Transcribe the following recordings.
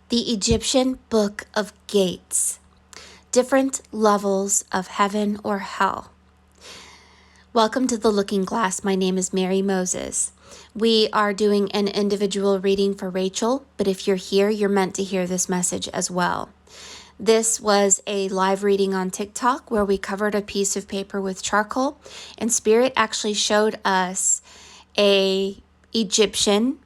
The Egyptian Book of Gates. Different levels of heaven or hell. Welcome to The Looking Glass. My name is Mary Moses. We are doing an individual reading for Rachel, but if you're here, you're meant to hear this message as well. This was a live reading on TikTok where we covered a piece of paper with charcoal, and Spirit actually showed us a Egyptian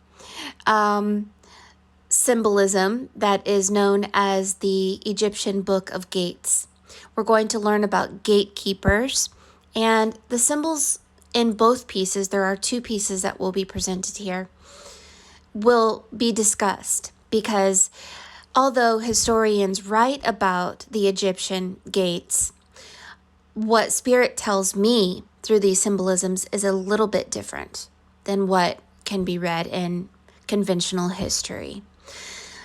symbolism that is known as the Egyptian Book of Gates. We're going to learn about gatekeepers, and the symbols in both pieces, there are two pieces that will be presented here, will be discussed because although historians write about the Egyptian gates, what Spirit tells me through these symbolisms is a little bit different than what can be read in conventional history.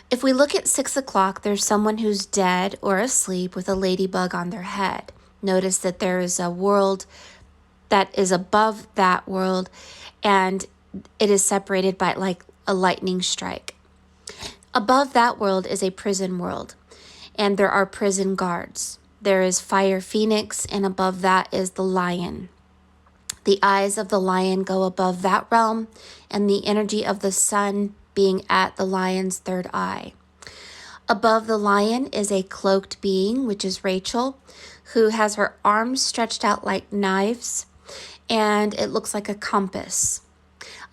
If we look at 6 o'clock, there's someone who's dead or asleep with a ladybug on their head. Notice that there is a world that is above that world, and it is separated by like a lightning strike. Above that world is a prison world, and there are prison guards. There is Fire Phoenix, and above that is the lion. The eyes of the lion go above that realm, and the energy of the sun being at the lion's third eye. Above the lion is a cloaked being, which is Rachel, who has her arms stretched out like knives, and it looks like a compass.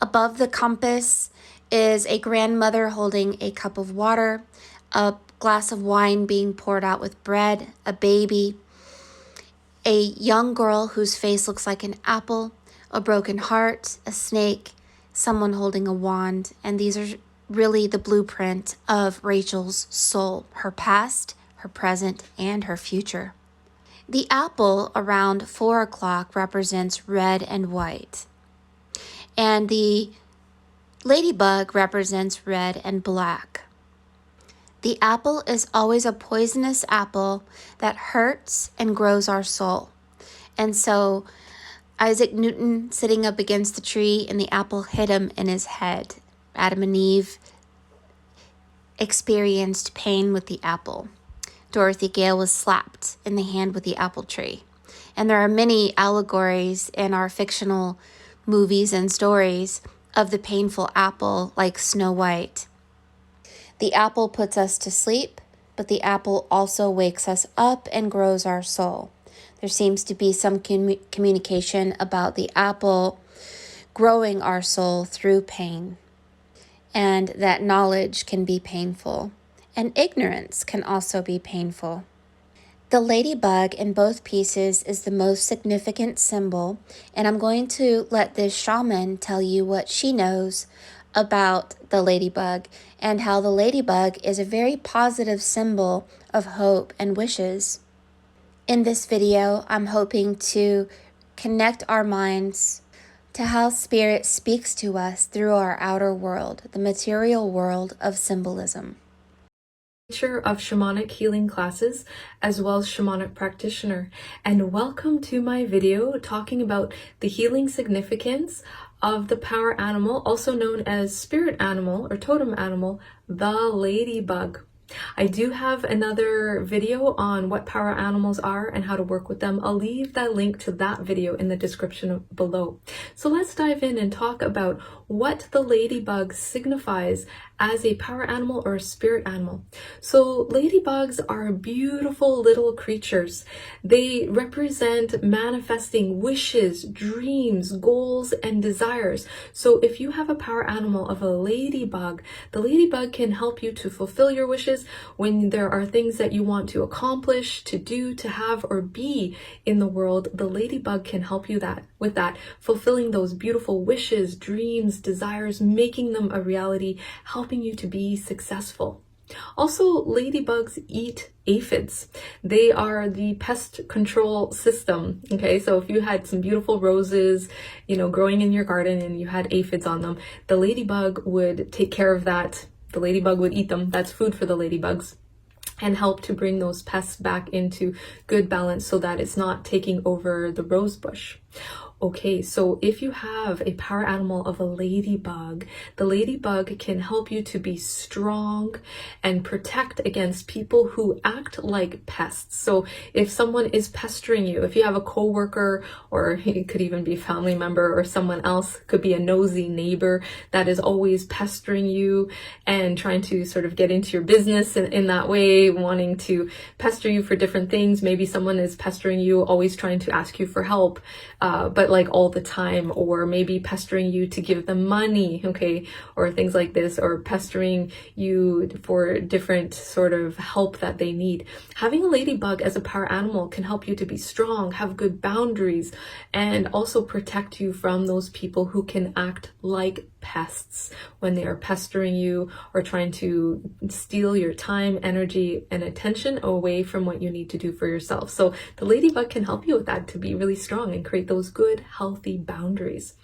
Above the compass is a grandmother holding a cup of water, a glass of wine being poured out with bread, a baby, a young girl whose face looks like an apple, a broken heart, a snake, someone holding a wand, and these are really the blueprint of Rachel's soul, her past, her present, and her future. The apple around 4 o'clock represents red and white, and the ladybug represents red and black. The apple is always a poisonous apple that hurts and grows our soul. And so Isaac Newton sitting up against the tree and the apple hit him in his head. Adam and Eve experienced pain with the apple. Dorothy Gale was slapped in the hand with the apple tree. And there are many allegories in our fictional movies and stories of the painful apple, like Snow White. The apple puts us to sleep, but the apple also wakes us up and grows our soul. There seems to be some communication about the apple growing our soul through pain, and that knowledge can be painful, and ignorance can also be painful. The ladybug in both pieces is the most significant symbol, and I'm going to let this shaman tell you what she knows about the ladybug and how the ladybug is a very positive symbol of hope and wishes. In this video, I'm hoping to connect our minds to how Spirit speaks to us through our outer world, the material world of symbolism. Teacher of shamanic healing classes as well as shamanic practitioner, and welcome to my video talking about the healing significance of the power animal, also known as spirit animal or totem animal, the ladybug. I do have another video on what power animals are and how to work with them. I'll leave that link to that video in the description below. So let's dive in and talk about what the ladybug signifies as a power animal or a spirit animal. So ladybugs are beautiful little creatures. They represent manifesting wishes, dreams, goals, and desires. So if you have a power animal of a ladybug, the ladybug can help you to fulfill your wishes when there are things that you want to accomplish, to do, to have, or be in the world. The ladybug can help you with that, fulfilling those beautiful wishes, dreams, desires, making them a reality, helping you to be successful. Also, ladybugs eat aphids. They are the pest control system. Okay, so if you had some beautiful roses, growing in your garden and you had aphids on them, the ladybug would take care of that. The ladybug would eat them. That's food for the ladybugs, and help to bring those pests back into good balance so that it's not taking over the rose bush. Okay, so if you have a power animal of a ladybug, the ladybug can help you to be strong and protect against people who act like pests. So if someone is pestering you, if you have a coworker, or it could even be a family member or someone else, could be a nosy neighbor that is always pestering you and trying to sort of get into your business in that way, wanting to pester you for different things. Maybe someone is pestering you, always trying to ask you for help, but like all the time, or maybe pestering you to give them money, okay, or things like this, or pestering you for different sort of help that they need. Having a ladybug as a power animal can help you to be strong, have good boundaries, and also protect you from those people who can act like pests when they are pestering you or trying to steal your time, energy, and attention away from what you need to do for yourself. So the ladybug can help you with that, to be really strong and create those good, healthy boundaries.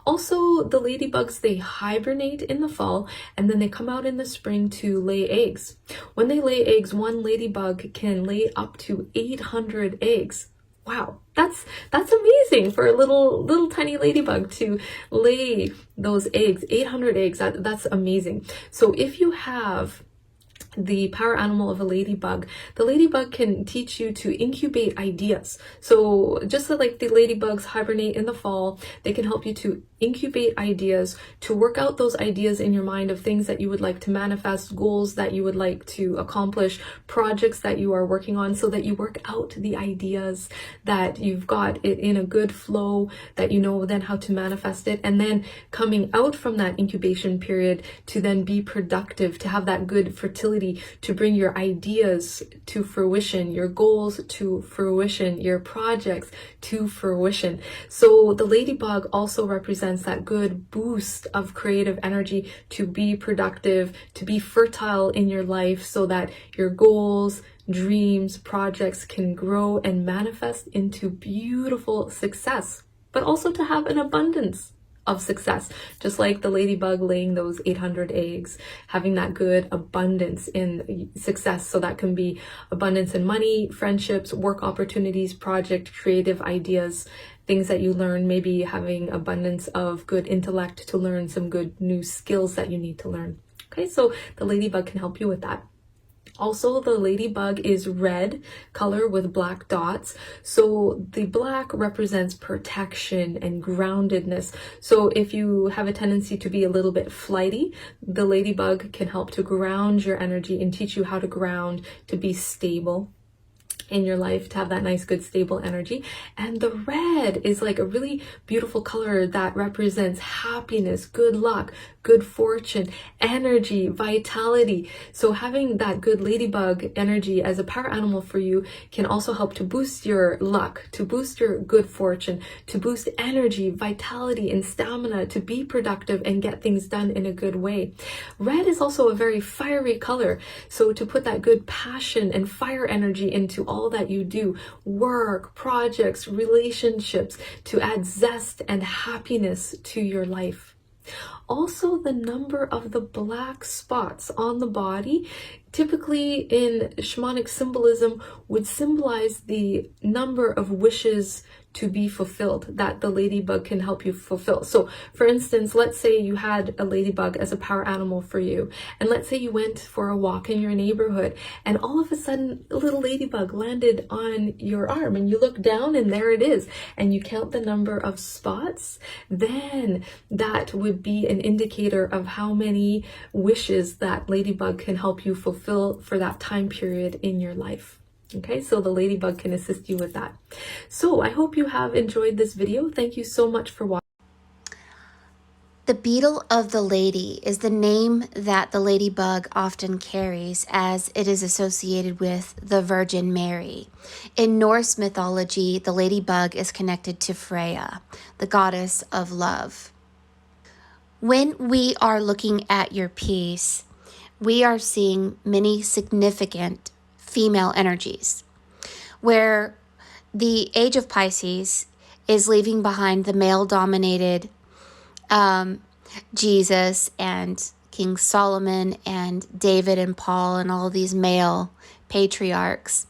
Also, the ladybugs, they hibernate in the fall and then they come out in the spring to lay eggs. When they lay eggs, one ladybug can lay up to 800 eggs. Wow, that's amazing for a little tiny ladybug to lay those eggs, 800 eggs. That's amazing. So if you have the power animal of a ladybug, the ladybug can teach you to incubate ideas. So just like the ladybugs hibernate in the fall, they can help you to incubate ideas, to work out those ideas in your mind of things that you would like to manifest, goals that you would like to accomplish, projects that you are working on, so that you work out the ideas, that you've got it in a good flow, that you know then how to manifest it, and then coming out from that incubation period to then be productive, to have that good fertility, to bring your ideas to fruition, your goals to fruition, your projects to fruition. So the ladybug also represents that good boost of creative energy to be productive, to be fertile in your life, so that your goals, dreams, projects can grow and manifest into beautiful success, but also to have an abundance of success, just like the ladybug laying those 800 eggs, having that good abundance in success. So that can be abundance in money, friendships, work opportunities, project, creative ideas, things that you learn, maybe having abundance of good intellect to learn some good new skills that you need to learn. Okay, so the ladybug can help you with that. Also, the ladybug is red color with black dots. So the black represents protection and groundedness. So if you have a tendency to be a little bit flighty, the ladybug can help to ground your energy and teach you how to ground, to be stable in your life, to have that nice, good, stable energy. And the red is like a really beautiful color that represents happiness, good luck, good fortune, energy, vitality. So having that good ladybug energy as a power animal for you can also help to boost your luck, to boost your good fortune, to boost energy, vitality, and stamina, to be productive and get things done in a good way. Red is also a very fiery color. So to put that good passion and fire energy into all that you do, work, projects, relationships, to add zest and happiness to your life. Also, the number of the black spots on the body, typically in shamanic symbolism, would symbolize the number of wishes to be fulfilled that the ladybug can help you fulfill. So for instance, let's say you had a ladybug as a power animal for you, and let's say you went for a walk in your neighborhood and all of a sudden a little ladybug landed on your arm, and you look down and there it is, and you count the number of spots, then that would be an indicator of how many wishes that ladybug can help you fulfill for that time period in your life. Okay, so the ladybug can assist you with that. So I hope you have enjoyed this video. Thank you so much for watching. The beetle of the lady is the name that the ladybug often carries, as it is associated with the Virgin Mary. In Norse mythology, the ladybug is connected to Freya, the goddess of love. When we are looking at your piece, we are seeing many significant female energies, where the age of Pisces is leaving behind the male-dominated Jesus and King Solomon and David and Paul and all these male patriarchs.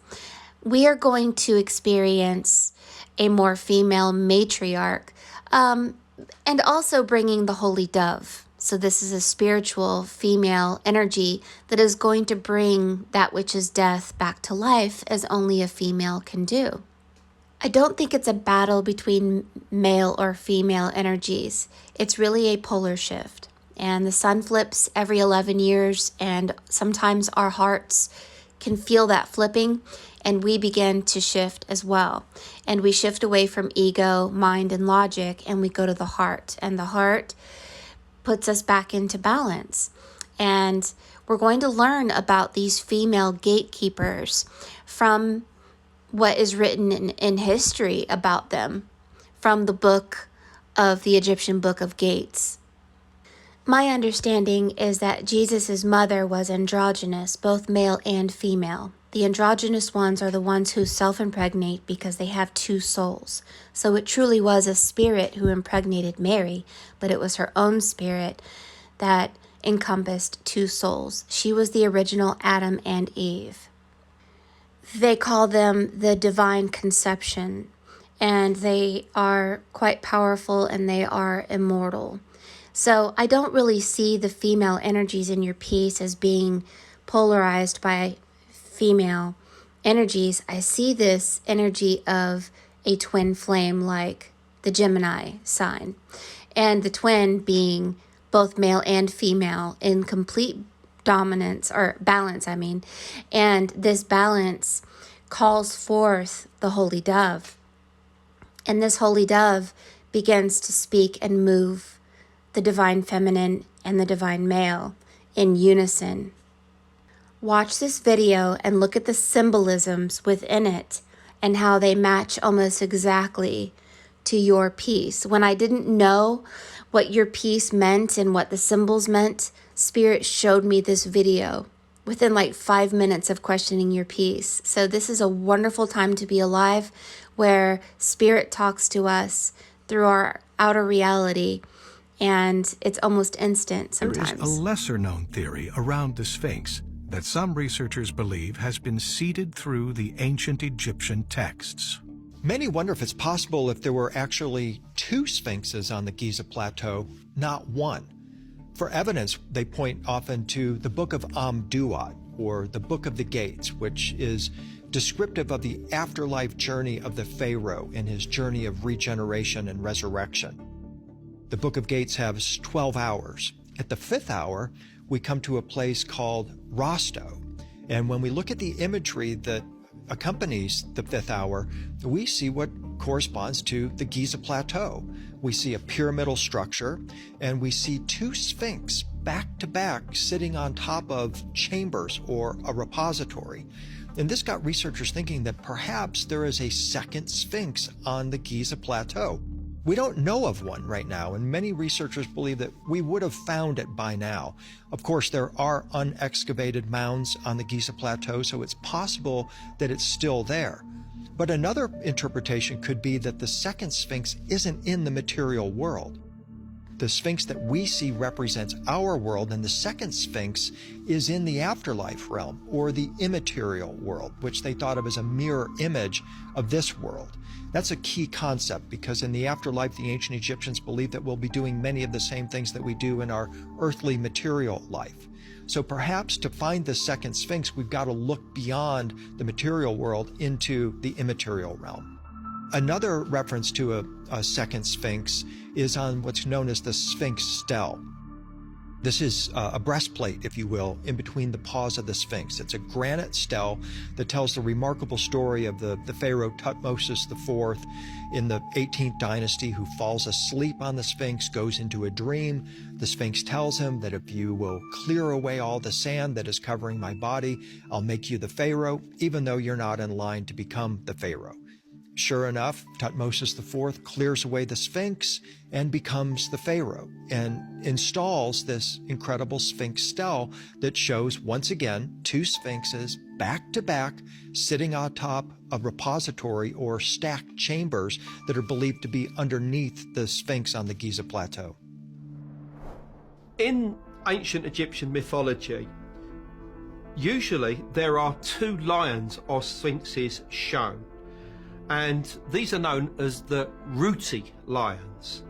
We are going to experience a more female matriarch, and also bringing the holy dove. So this is a spiritual female energy that is going to bring that which is death back to life as only a female can do. I don't think it's a battle between male or female energies. It's really a polar shift. And the sun flips every 11 years, and sometimes our hearts can feel that flipping, and we begin to shift as well. And we shift away from ego, mind, and logic, and we go to the heart. And the heart puts us back into balance. And we're going to learn about these female gatekeepers from what is written in history about them, from the book of the Egyptian Book of Gates. My understanding is that Jesus' mother was androgynous, both male and female. The androgynous ones are the ones who self-impregnate because they have two souls. So it truly was a spirit who impregnated Mary, but it was her own spirit that encompassed two souls. She was the original Adam and Eve. They call them the divine conception, and they are quite powerful and they are immortal. So I don't really see the female energies in your piece as being polarized by female energies. I see this energy of a twin flame like the Gemini sign, and the twin being both male and female in complete dominance or balance, and this balance calls forth the holy dove. And this holy dove begins to speak and move the divine feminine and the divine male in unison. Watch this video and look at the symbolisms within it and how they match almost exactly to your piece. When I didn't know what your piece meant and what the symbols meant, Spirit showed me this video within like 5 minutes of questioning your piece. So this is a wonderful time to be alive, where Spirit talks to us through our outer reality, and it's almost instant sometimes. There is a lesser-known theory around the Sphinx that some researchers believe has been seeded through the ancient Egyptian texts. Many wonder if it's possible if there were actually two sphinxes on the Giza Plateau, not one. For evidence, they point often to the Book of Amduat, or the Book of the Gates, which is descriptive of the afterlife journey of the Pharaoh in his journey of regeneration and resurrection. The Book of Gates has 12 hours. At the 5th hour, we come to a place called Rosto. And when we look at the imagery that accompanies the 5th hour, we see what corresponds to the Giza Plateau. We see a pyramidal structure, and we see two sphinx back to back sitting on top of chambers or a repository. And this got researchers thinking that perhaps there is a second sphinx on the Giza Plateau. We don't know of one right now, and many researchers believe that we would have found it by now. Of course, there are unexcavated mounds on the Giza Plateau, so it's possible that it's still there. But another interpretation could be that the second Sphinx isn't in the material world. The Sphinx that we see represents our world, and the second Sphinx is in the afterlife realm, or the immaterial world, which they thought of as a mirror image of this world. That's a key concept, because in the afterlife, the ancient Egyptians believed that we'll be doing many of the same things that we do in our earthly material life. So perhaps to find the second Sphinx, we've got to look beyond the material world into the immaterial realm. Another reference to a second Sphinx is on what's known as the Sphinx stele. This is a breastplate, if you will, in between the paws of the Sphinx. It's a granite stele that tells the remarkable story of the pharaoh Thutmose IV in the 18th dynasty, who falls asleep on the Sphinx, goes into a dream. The Sphinx tells him that if you will clear away all the sand that is covering my body, I'll make you the pharaoh, even though you're not in line to become the pharaoh. Sure enough, Thutmose IV clears away the Sphinx and becomes the pharaoh, and installs this incredible Sphinx stele that shows, once again, two sphinxes back to back sitting on top of repository or stacked chambers that are believed to be underneath the Sphinx on the Giza Plateau. In ancient Egyptian mythology, usually there are two lions or sphinxes shown. and these are known as the Ruti lions.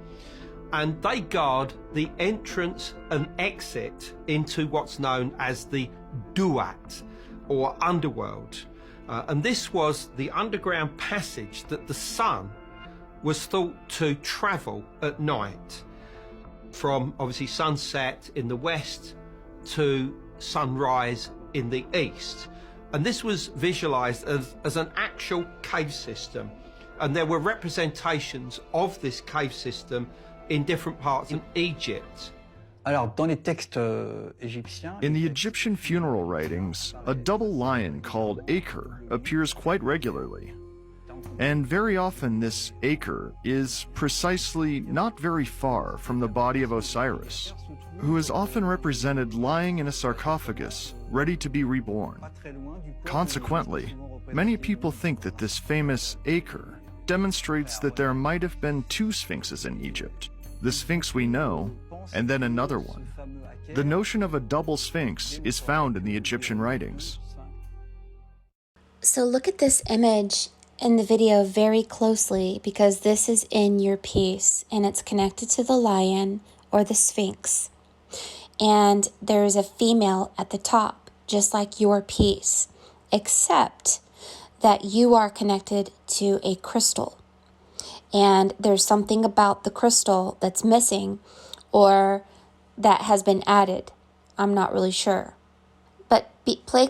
And they guard the entrance and exit into what's known as the Duat, or underworld. And this was the underground passage that the sun was thought to travel at night, from obviously sunset in the west to sunrise in the east. And this was visualized as an actual cave system. And there were representations of this cave system in different parts of Egypt. In the Egyptian funeral writings, a double lion called Aker appears quite regularly. And very often this Aker is precisely not very far from the body of Osiris, who is often represented lying in a sarcophagus, ready to be reborn. Consequently, many people think that this famous Aker demonstrates that there might have been two sphinxes in Egypt, the sphinx we know, and then another one. The notion of a double sphinx is found in the Egyptian writings. So look at this image in the video very closely, because this is in your piece and it's connected to the lion or the sphinx. And there is a female at the top, just like your piece, except that you are connected to a crystal. And there's something about the crystal that's missing or that has been added. I'm not really sure. But pay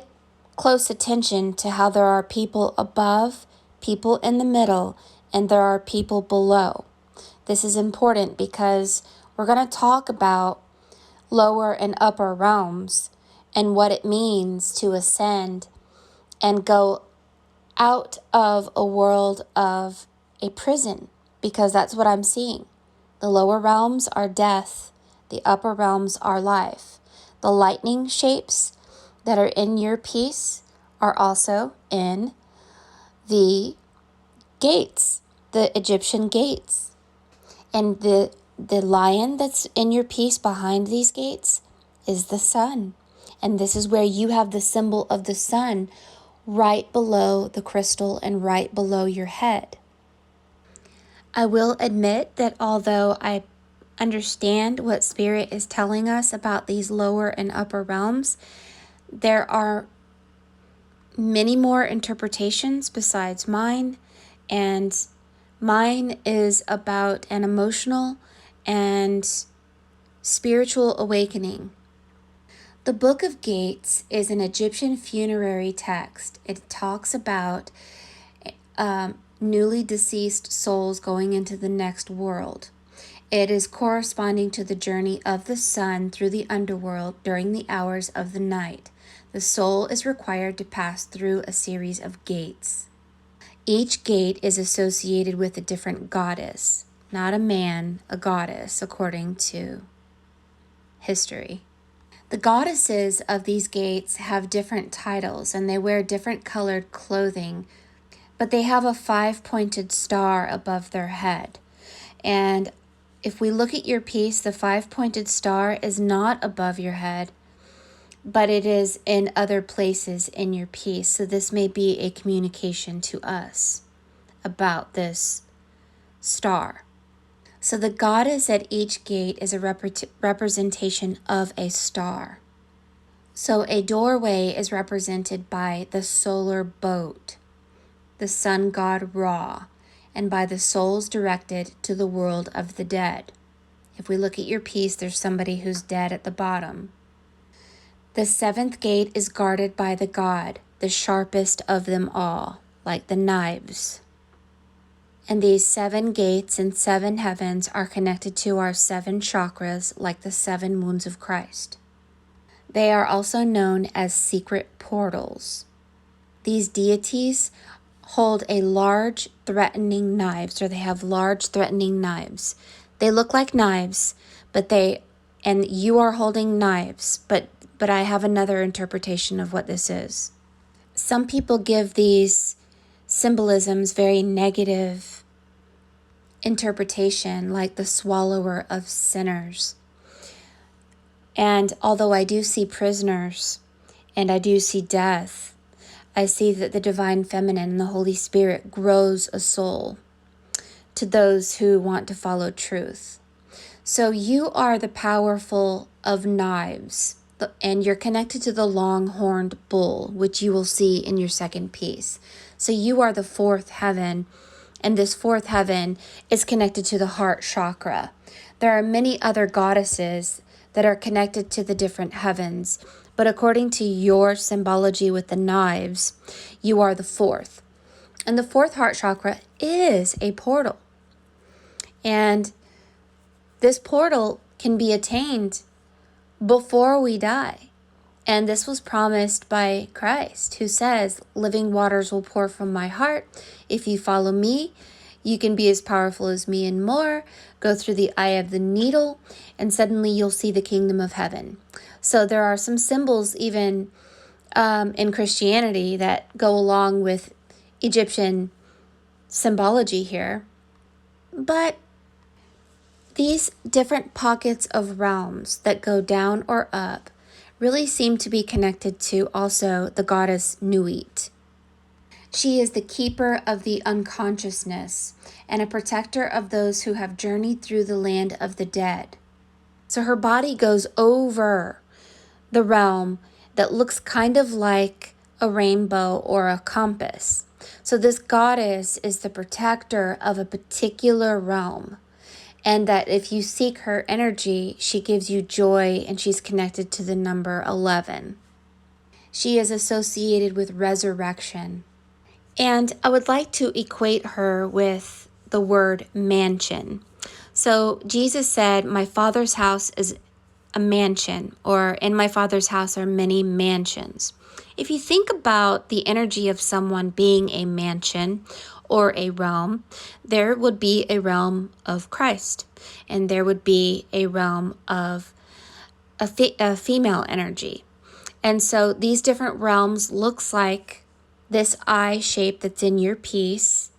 close attention to how there are people above, people in the middle, and there are people below. This is important because we're going to talk about lower and upper realms and what it means to ascend and go out of a world of a prison, because that's what I'm seeing. The lower realms are death. The upper realms are life. The lightning shapes that are in your piece are also in the gates, the Egyptian gates. And the lion that's in your piece behind these gates is the sun. And this is where you have the symbol of the sun right below the crystal and right below your head. I will admit that although I understand what Spirit is telling us about these lower and upper realms, there are many more interpretations besides mine, and mine is about an emotional and spiritual awakening. The Book of Gates is an Egyptian funerary text. It talks about newly deceased souls going into the next world. It is corresponding to the journey of the sun through the underworld during the hours of the night. The soul is required to pass through a series of gates. Each gate is associated with a different goddess, not a man, a goddess, according to history. The goddesses of these gates have different titles and they wear different colored clothing, but they have a 5-pointed star above their head. And if we look at your piece, the 5-pointed star is not above your head, but it is in other places in your piece. So this may be a communication to us about this star. So the goddess at each gate is a representation of a star. So a doorway is represented by the solar boat, the sun god Ra, and by the souls directed to the world of the dead. If we look at your piece, there's somebody who's dead at the bottom. The 7th gate is guarded by the god, the sharpest of them all, like the knives. And these 7 gates and 7 heavens are connected to our 7 chakras, like the 7 moons of Christ. They are also known as secret portals. These deities hold a large threatening knives, or they have large threatening knives. They look like knives, and you are holding knives, but I have another interpretation of what this is. Some people give these symbolisms very negative interpretation, like the swallower of sinners. And although I do see prisoners and I do see death, I see that the divine feminine and the Holy Spirit grows a soul to those who want to follow truth. So you are the powerful of knives, and you're connected to the long-horned bull, which you will see in your second piece. So you are the fourth heaven, and this fourth heaven is connected to the heart chakra. There are many other goddesses that are connected to the different heavens, but according to your symbology with the knives, you are the fourth. And the fourth heart chakra is a portal. And this portal can be attained before we die. And this was promised by Christ, who says, living waters will pour from my heart. If you follow me, you can be as powerful as me and more. Go through the eye of the needle, and suddenly you'll see the kingdom of heaven. So there are some symbols even in Christianity that go along with Egyptian symbology here. But these different pockets of realms that go down or up really seem to be connected to also the goddess Nuit. She is the keeper of the unconsciousness and a protector of those who have journeyed through the land of the dead. So her body goes over the realm that looks kind of like a rainbow or a compass. So this goddess is the protector of a particular realm. And that if you seek her energy, she gives you joy, and she's connected to the number 11. She is associated with resurrection. And I would like to equate her with the word mansion. So Jesus said, my Father's house is a mansion, or in my Father's house are many mansions. If you think about the energy of someone being a mansion or a realm, there would be a realm of Christ, and there would be a realm of a female energy. And so these different realms looks like this eye shape that's in your piece,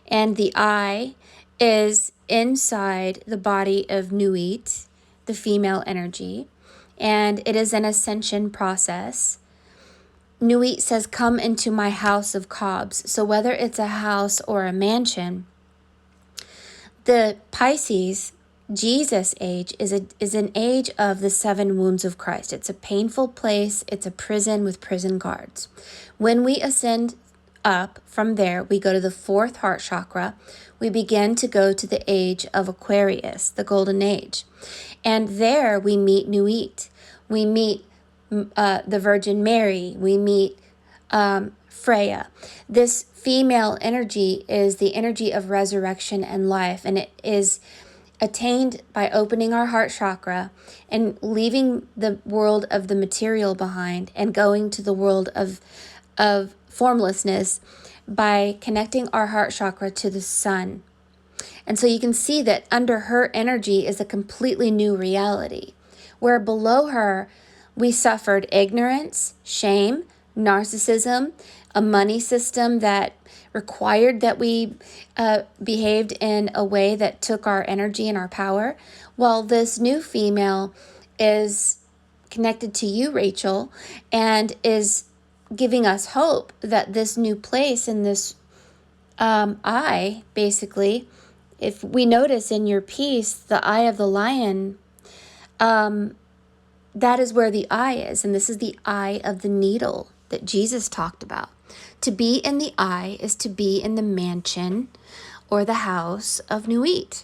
and the eye is inside the body of Nuit, the female energy, and it is an ascension process. Nuit says, come into my house of cobs. So whether it's a house or a mansion, the Pisces, Jesus age, is an age of the 7 wounds of Christ. It's a painful place. It's a prison with prison guards. When we ascend up from there, we go to the 4th heart chakra. We begin to go to the age of Aquarius, the golden age. And there we meet Nuit. We meet the Virgin Mary. We meet Freya. This female energy is the energy of resurrection and life, and it is attained by opening our heart chakra and leaving the world of the material behind and going to the world of formlessness by connecting our heart chakra to the sun. And so you can see that under her energy is a completely new reality, where below her we suffered ignorance, shame, narcissism, a money system that required that we behaved in a way that took our energy and our power, while this new female is connected to you, Rachel, and is giving us hope that this new place in this eye, basically, if we notice in your piece, the eye of the lion, that is where the eye is, and this is the eye of the needle that Jesus talked about. To be in the eye is to be in the mansion or the house of Nuit.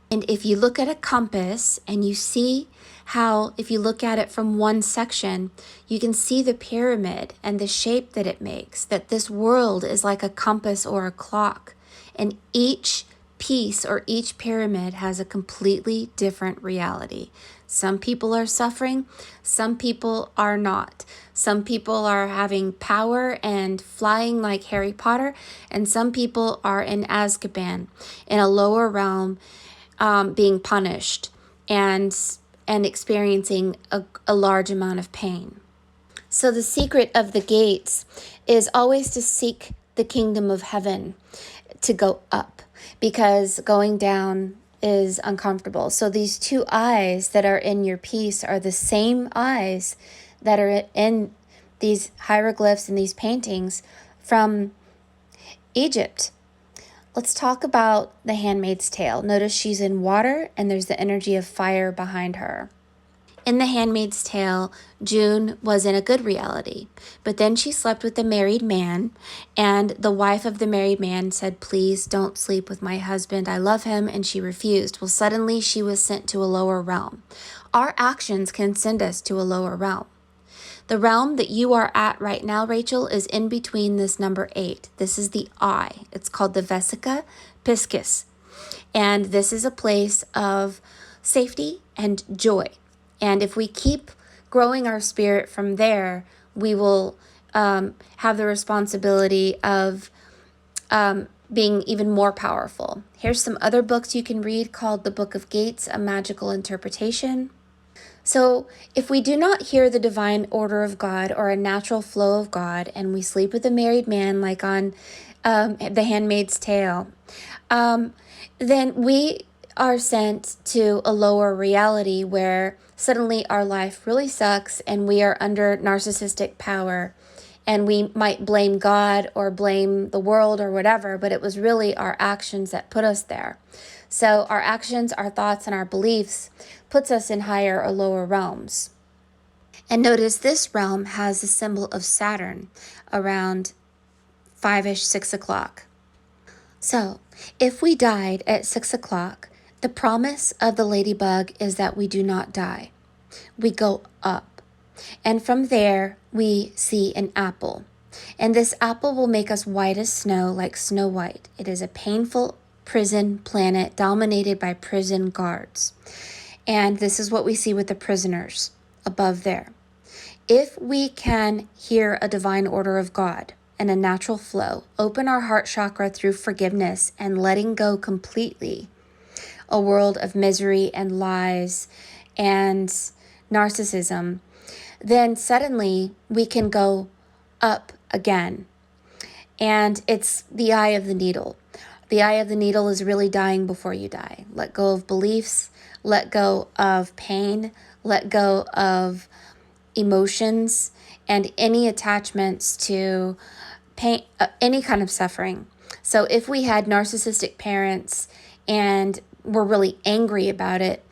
And if you look at a compass and you see how, if you look at it from one section, you can see the pyramid and the shape that it makes, that this world is like a compass or a clock, and each piece or each pyramid has a completely different reality. Some people are suffering, some people are not. Some people are having power and flying like Harry Potter, and some people are in Azkaban, in a lower realm, being punished and experiencing a large amount of pain. So the secret of the gates is always to seek the kingdom of heaven, to go up, because going down is uncomfortable. So these 2 eyes that are in your piece are the same eyes that are in these hieroglyphs and these paintings from Egypt. Let's talk about the Handmaid's Tale. Notice she's in water and there's the energy of fire behind her. In the Handmaid's Tale, June was in a good reality, but then she slept with a married man, and the wife of the married man said, "Please don't sleep with my husband. I love him," and she refused. Well, suddenly she was sent to a lower realm. Our actions can send us to a lower realm. The realm that you are at right now, Rachel, is in between this number 8. This is the eye. It's called the Vesica Piscis. And this is a place of safety and joy. And if we keep growing our spirit from there, we will have the responsibility of being even more powerful. Here's some other books you can read called The Book of Gates, A Magical Interpretation. So if we do not hear the divine order of God or a natural flow of God, and we sleep with a married man like on The Handmaid's Tale, then we are sent to a lower reality where suddenly our life really sucks and we are under narcissistic power, and we might blame God or blame the world or whatever, but it was really our actions that put us there. So our actions, our thoughts, and our beliefs puts us in higher or lower realms. And notice this realm has the symbol of Saturn around 5-ish, 6 o'clock. So if we died at 6 o'clock, the promise of the Ladybug is that we do not die. We go up. And from there, we see an apple. And this apple will make us white as snow, like Snow White. It is a painful prison planet dominated by prison guards. And this is what we see with the prisoners above there. If we can hear a divine order of God and a natural flow, open our heart chakra through forgiveness and letting go completely a world of misery and lies and narcissism, then suddenly we can go up again. And it's the eye of the needle. The eye of the needle is really dying before you die. Let go of beliefs, let go of pain, let go of emotions and any attachments to pain, any kind of suffering. So if we had narcissistic parents and we're really angry about it,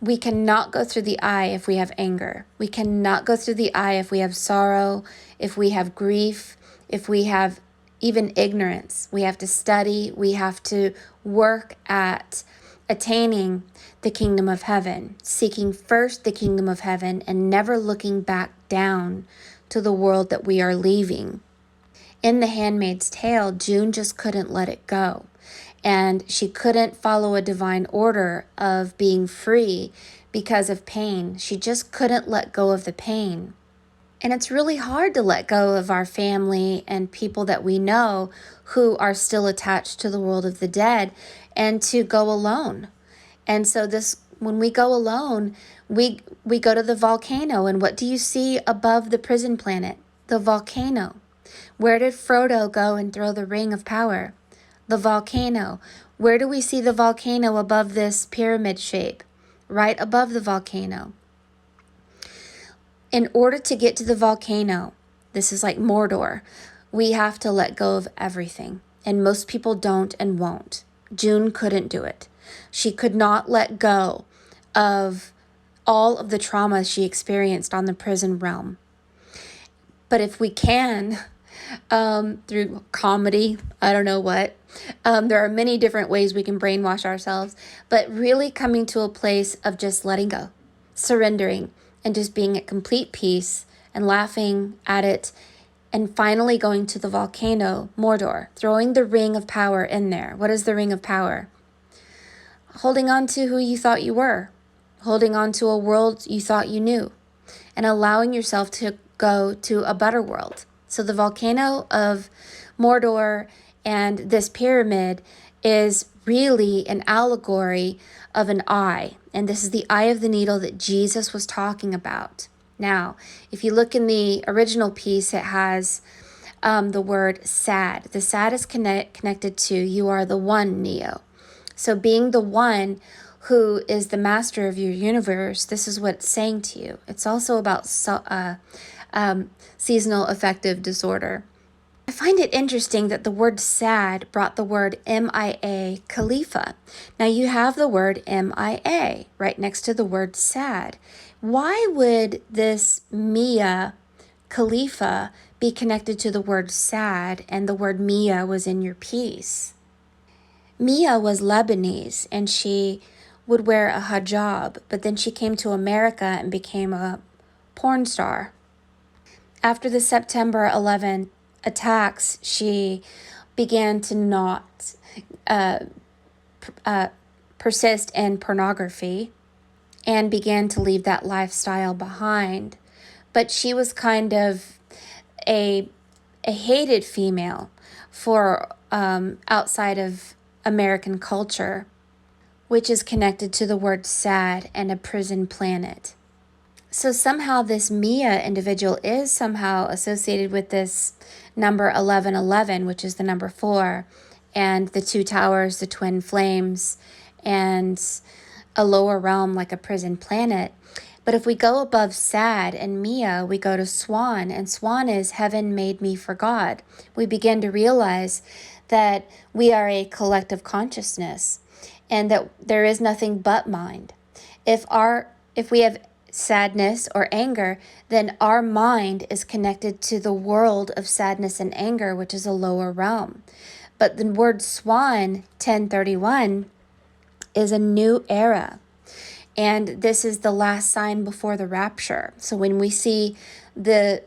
we cannot go through the eye if we have anger. We cannot go through the eye if we have sorrow, if we have grief, if we have even ignorance. We have to study. We have to work at attaining the kingdom of heaven, seeking first the kingdom of heaven and never looking back down to the world that we are leaving. In The Handmaid's Tale, June just couldn't let it go. And she couldn't follow a divine order of being free because of pain. She just couldn't let go of the pain. And it's really hard to let go of our family and people that we know who are still attached to the world of the dead and to go alone. And so when we go alone, we go to the volcano. And what do you see above the prison planet? The volcano. Where did Frodo go and throw the ring of power? The volcano. Where do we see the volcano above this pyramid shape? Right above the volcano. In order to get to the volcano, this is like Mordor, we have to let go of everything. And most people don't and won't. June couldn't do it. She could not let go of all of the trauma she experienced on the prison realm. But if we can, through comedy, I don't know what, there are many different ways we can brainwash ourselves, but really coming to a place of just letting go, surrendering, and just being at complete peace and laughing at it, and finally going to the volcano, Mordor, throwing the ring of power in there. What is the ring of power? Holding on to who you thought you were, holding on to a world you thought you knew, and allowing yourself to go to a better world. So the volcano of Mordor and this pyramid is really an allegory of an eye. And this is the eye of the needle that Jesus was talking about. Now, if you look in the original piece, it has the word sad. The sad is connected to you are the one, Neo. So being the one who is the master of your universe, this is what it's saying to you. It's also about seasonal affective disorder. I find it interesting that the word sad brought the word M-I-A, Khalifa. Now you have the word M-I-A right next to the word sad. Why would this Mia, Khalifa, be connected to the word sad and the word Mia was in your piece? Mia was Lebanese and she would wear a hijab, but then she came to America and became a porn star. After the September 11 attacks, she began to not persist in pornography and began to leave that lifestyle behind. But she was kind of a hated female for outside of American culture, which is connected to the word sad and a prison planet. So somehow this Mia individual is somehow associated with this number 1111, which is the number 4, and the 2 towers, the twin flames, and a lower realm like a prison planet. But if we go above sad and Mia, we go to Swan, and Swan is heaven made me for God. We begin to realize that we are a collective consciousness and that there is nothing but mind. If we have sadness or anger, then our mind is connected to the world of sadness and anger, which is a lower realm. But the word swan, 1031, is a new era. And this is the last sign before the rapture. So when we see the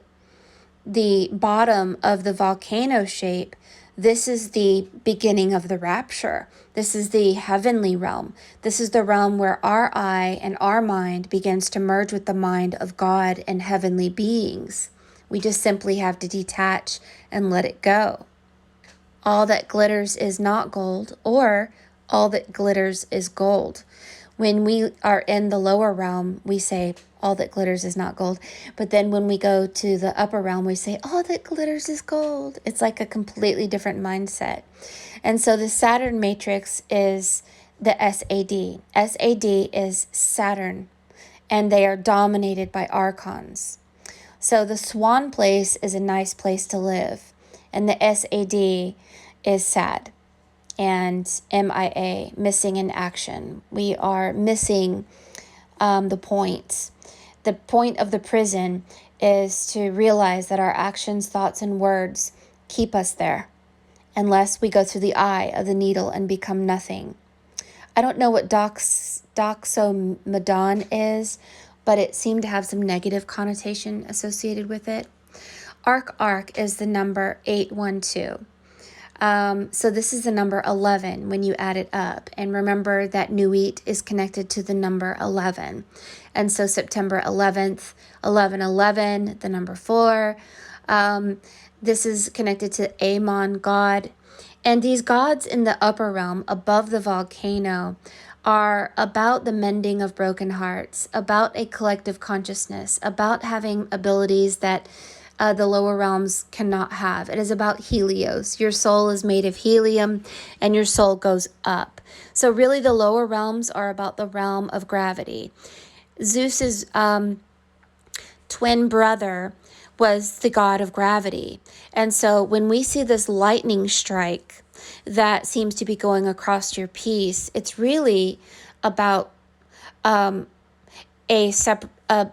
bottom of the volcano shape, this is the beginning of the rapture. This is the heavenly realm. This is the realm where our eye and our mind begins to merge with the mind of God and heavenly beings. We just simply have to detach and let it go. All that glitters is not gold, or all that glitters is gold. When we are in the lower realm, we say, all that glitters is not gold. But then when we go to the upper realm, we say, all that glitters is gold. It's like a completely different mindset. And so the Saturn matrix is the SAD. SAD is Saturn, and they are dominated by archons. So the swan place is a nice place to live, and the SAD is sad. And MIA, missing in action. We are missing the point. The point of the prison is to realize that our actions, thoughts, and words keep us there unless we go through the eye of the needle and become nothing. I don't know what doxomedon is, but it seemed to have some negative connotation associated with it. Arc is the number 812. So this is the number 11 when you add it up. And remember that Nuit is connected to the number 11. And so September 11th, 1111, the number 4. This is connected to Amon, God. And these gods in the upper realm above the volcano are about the mending of broken hearts, about a collective consciousness, about having abilities that the lower realms cannot have. It is about Helios. Your soul is made of helium and your soul goes up. So really the lower realms are about the realm of gravity. Zeus's twin brother was the god of gravity. And so when we see this lightning strike that seems to be going across your piece, it's really about a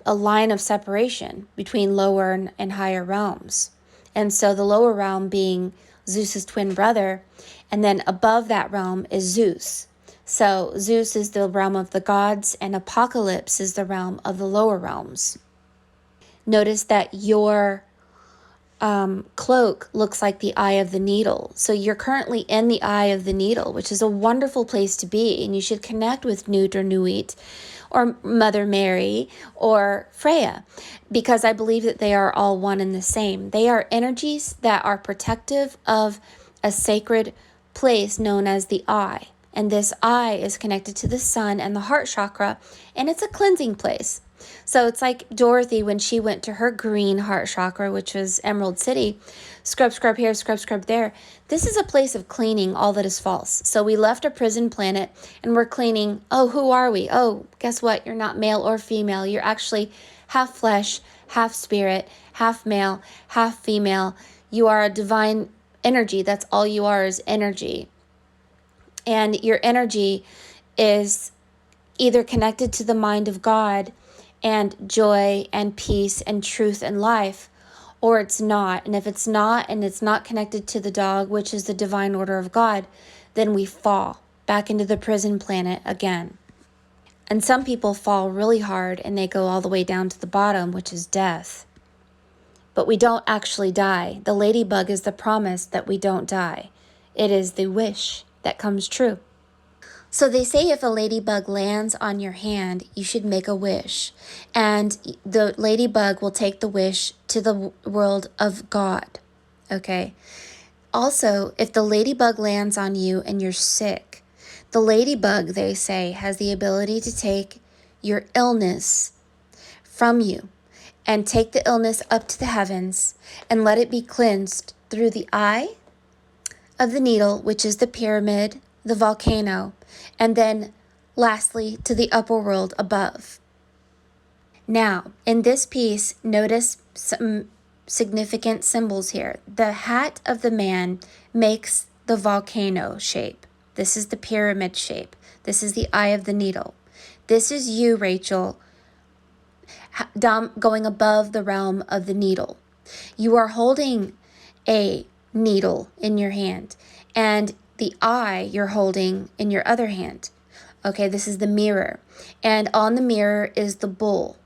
line of separation between lower and higher realms. And so the lower realm being Zeus's twin brother, and then above that realm is Zeus. So Zeus is the realm of the gods, and Apocalypse is the realm of the lower realms. Notice that your cloak looks like the eye of the needle. So you're currently in the eye of the needle, which is a wonderful place to be, and you should connect with Nut or Nuit or Mother Mary or Freya, because I believe that they are all one and the same. They are energies that are protective of a sacred place known as the eye. And this eye is connected to the sun and the heart chakra, and it's a cleansing place. So it's like Dorothy when she went to her green heart chakra, which was Emerald City, scrub here, scrub there. This is a place of cleaning all that is false. So we left a prison planet and we're cleaning. Oh, who are we? Oh, guess what? You're not male or female. You're actually half flesh, half spirit, half male, half female. You are a divine energy. That's all you are, is energy. And your energy is either connected to the mind of God and joy and peace and truth and life, or it's not. And if it's not, and it's not connected to the dog, which is the divine order of God, then we fall back into the prison planet again. And some people fall really hard and they go all the way down to the bottom, which is death. But we don't actually die. The ladybug is the promise that we don't die. It is the wish that comes true. So they say if a ladybug lands on your hand, you should make a wish. And the ladybug will take the wish to the world of God. Okay? Also, if the ladybug lands on you and you're sick, the ladybug, they say, has the ability to take your illness from you and take the illness up to the heavens and let it be cleansed through the eye of the needle, which is the pyramid, the volcano, and then lastly to the upper world above. Now, in this piece, notice some significant symbols here. The hat of the man makes the volcano shape. This is the pyramid shape. This is the eye of the needle. This is you, Rachel, going above the realm of the needle. You are holding a needle in your hand, and the eye you're holding in your other hand. Okay, this is the mirror. And on the mirror is the bull.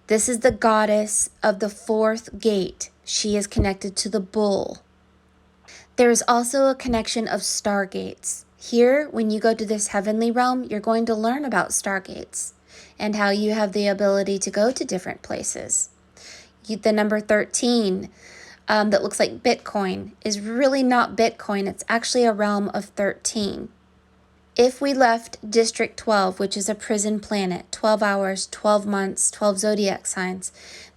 This is the goddess of the fourth gate. She is connected to the bull. There is also a connection of stargates. Here, when you go to this heavenly realm, you're going to learn about stargates and how you have the ability to go to different places. The number 13 that looks like Bitcoin is really not Bitcoin. It's actually a realm of 13. If we left District 12, which is a prison planet, 12 hours, 12 months, 12 zodiac signs,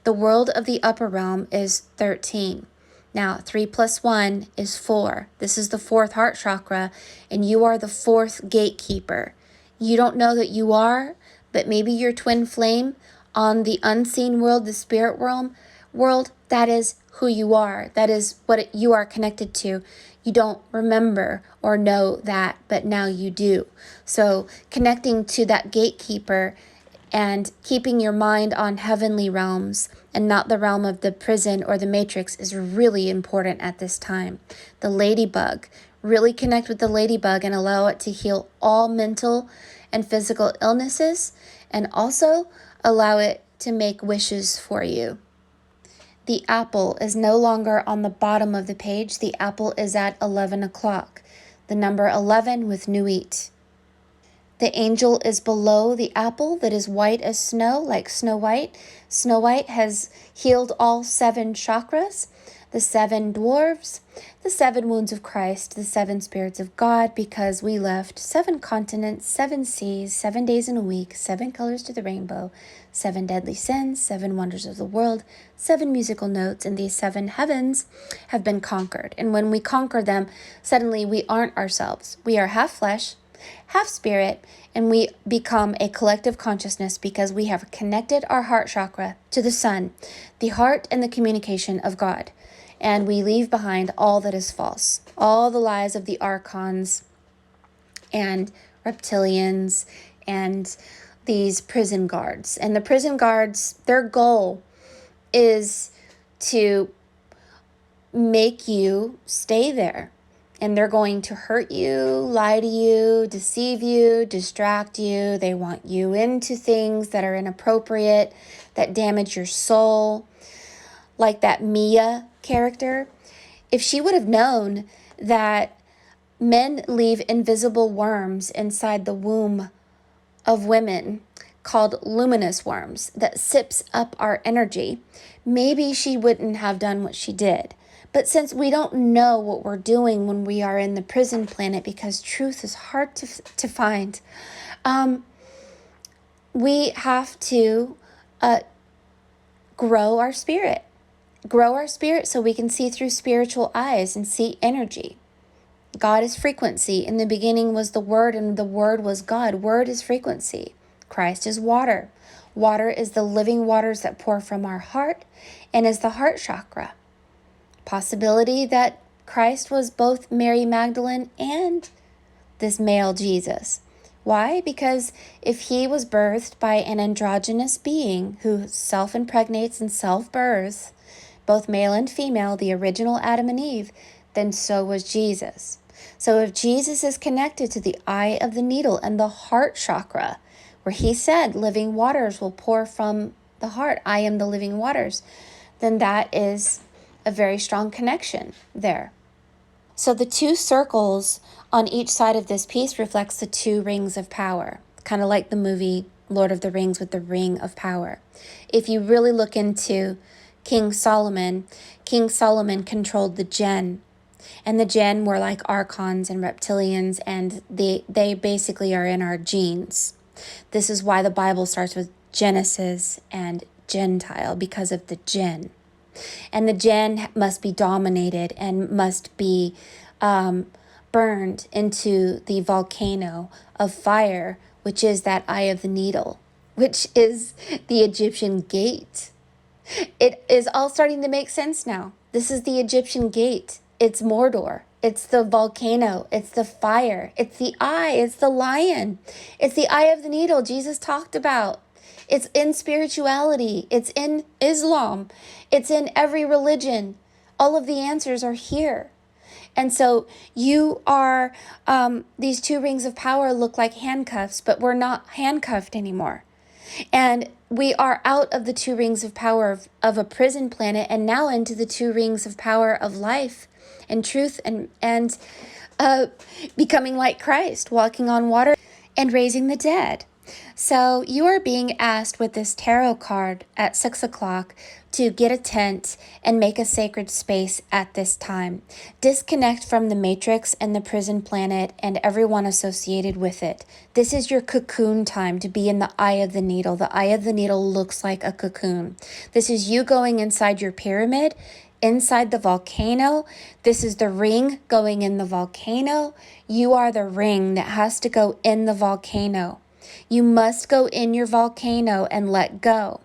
the world of the upper realm is 13. Now, 3 plus 1 is 4. This is the fourth heart chakra, and you are the fourth gatekeeper. You don't know that you are, but maybe your twin flame on the unseen world, the spirit world, that is who you are. That is what you are connected to. You don't remember or know that, but now you do. So connecting to that gatekeeper and keeping your mind on heavenly realms and not the realm of the prison or the matrix is really important at this time. The ladybug, really connect with the ladybug and allow it to heal all mental and physical illnesses, and also allow it to make wishes for you. The apple is no longer on the bottom of the page. The apple is at 11 o'clock. The number 11 with Nuit. The angel is below the apple that is white as snow, like Snow White. Snow White has healed all 7 chakras, the 7 dwarves, the 7 wounds of Christ, the 7 spirits of God, because we left 7 continents, 7 seas, 7 days in a week, 7 colors to the rainbow, 7 deadly sins, 7 wonders of the world, 7 musical notes, and these 7 heavens have been conquered. And when we conquer them, suddenly we aren't ourselves. We are half flesh, half spirit, and we become a collective consciousness because we have connected our heart chakra to the sun, the heart and the communication of God. And we leave behind all that is false, all the lies of the archons and reptilians and these prison guards. And the prison guards, their goal is to make you stay there. And they're going to hurt you, lie to you, deceive you, distract you. They want you into things that are inappropriate, that damage your soul. Like that Mia character. If she would have known that men leave invisible worms inside the womb of women called luminous worms that sips up our energy, maybe she wouldn't have done what she did. But since we don't know what we're doing when we are in the prison planet, because truth is hard to find, we have to grow our spirit. Grow our spirit so we can see through spiritual eyes and see energy. God is frequency. In the beginning was the Word, and the Word was God. Word is frequency. Christ is water. Water is the living waters that pour from our heart and is the heart chakra. Possibility that Christ was both Mary Magdalene and this male Jesus. Why? Because if he was birthed by an androgynous being who self-impregnates and self-births, both male and female, the original Adam and Eve, then so was Jesus. So if Jesus is connected to the eye of the needle and the heart chakra, where he said living waters will pour from the heart, I am the living waters, then that is a very strong connection there. So the two circles on each side of this piece reflects the two rings of power, kind of like the movie Lord of the Rings with the ring of power. If you really look into King Solomon controlled the jinn. And the jinn were like archons and reptilians, and they basically are in our genes. This is why the Bible starts with Genesis and Gentile, because of the jinn. And the jinn must be dominated and must be burned into the volcano of fire, which is that eye of the needle, which is the Egyptian gate. It is all starting to make sense now. This is the Egyptian gate. It's Mordor. It's the volcano. It's the fire. It's the eye. It's the lion. It's the eye of the needle Jesus talked about. It's in spirituality. It's in Islam. It's in every religion. All of the answers are here. And so you are, these two rings of power look like handcuffs, but we're not handcuffed anymore. And we are out of the two rings of power of a prison planet and now into the two rings of power of life and truth and becoming like Christ, walking on water and raising the dead. So you are being asked with this tarot card at 6 o'clock to get a tent and make a sacred space at this time. Disconnect from the matrix and the prison planet and everyone associated with it. This is your cocoon time to be in the eye of the needle. The eye of the needle looks like a cocoon. This is you going inside your pyramid, inside the volcano. This is the ring going in the volcano. You are the ring that has to go in the volcano. You must go in your volcano and let go.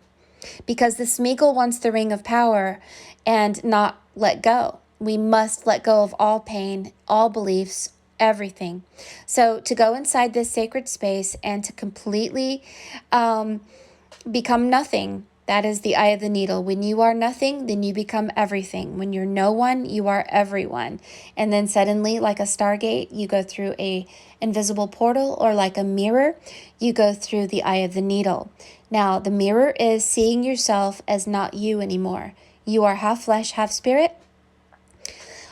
Because the Smeagol wants the ring of power and not let go. We must let go of all pain, all beliefs, everything. So to go inside this sacred space and to completely become nothing, that is the eye of the needle. When you are nothing, then you become everything. When you're no one, you are everyone. And then suddenly, like a stargate, you go through a invisible portal, or like a mirror, you go through the eye of the needle. Now, the mirror is seeing yourself as not you anymore. You are half flesh, half spirit.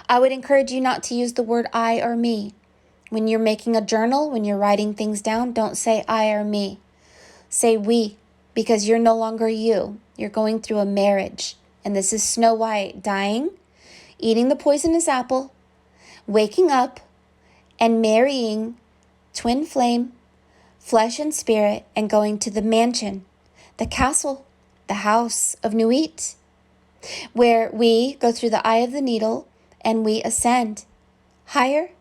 I would encourage you not to use the word I or me. When you're making a journal, when you're writing things down, don't say I or me. Say we, because you're no longer you. You're going through a marriage. And this is Snow White dying, eating the poisonous apple, waking up, and marrying twin flame, flesh and spirit, and going to the mansion, the castle, the house of Nuit, where we go through the eye of the needle and we ascend higher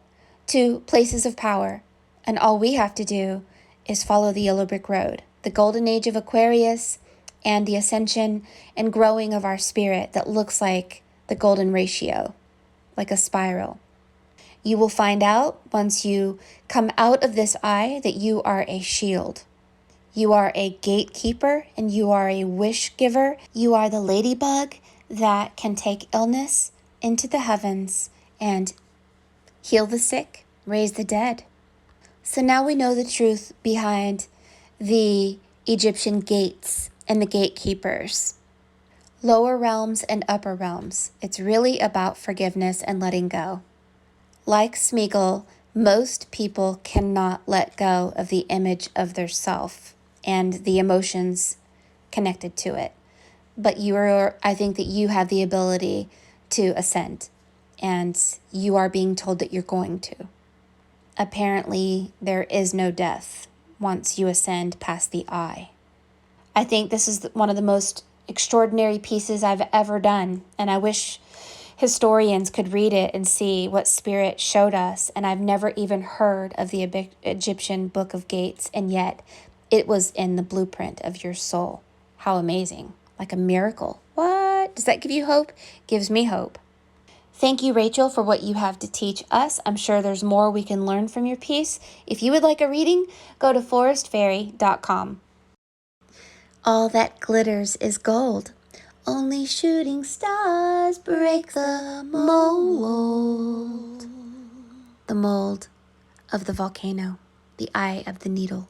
to places of power. And all we have to do is follow the yellow brick road, the golden age of Aquarius, and the ascension and growing of our spirit that looks like the golden ratio, like a spiral. You will find out once you come out of this eye that you are a shield. You are a gatekeeper and you are a wish giver. You are the ladybug that can take illness into the heavens and heal the sick, raise the dead. So now we know the truth behind the Egyptian gates and the gatekeepers. Lower realms and upper realms. It's really about forgiveness and letting go. Like Smeagol, most people cannot let go of the image of their self and the emotions connected to it. But I think that you have the ability to ascend, and you are being told that you're going to. Apparently, there is no death once you ascend past the eye. I think this is one of the most extraordinary pieces I've ever done, and I wish historians could read it and see what Spirit showed us. And I've never even heard of the Egyptian Book of Gates, and yet it was in the blueprint of your soul. How amazing. Like a miracle. What? Does that give you hope? Gives me hope. Thank you, Rachel, for what you have to teach us. I'm sure there's more we can learn from your piece. If you would like a reading, go to forestfairy.com. All that glitters is gold. Only shooting stars break the mold. The mold of the volcano, the eye of the needle.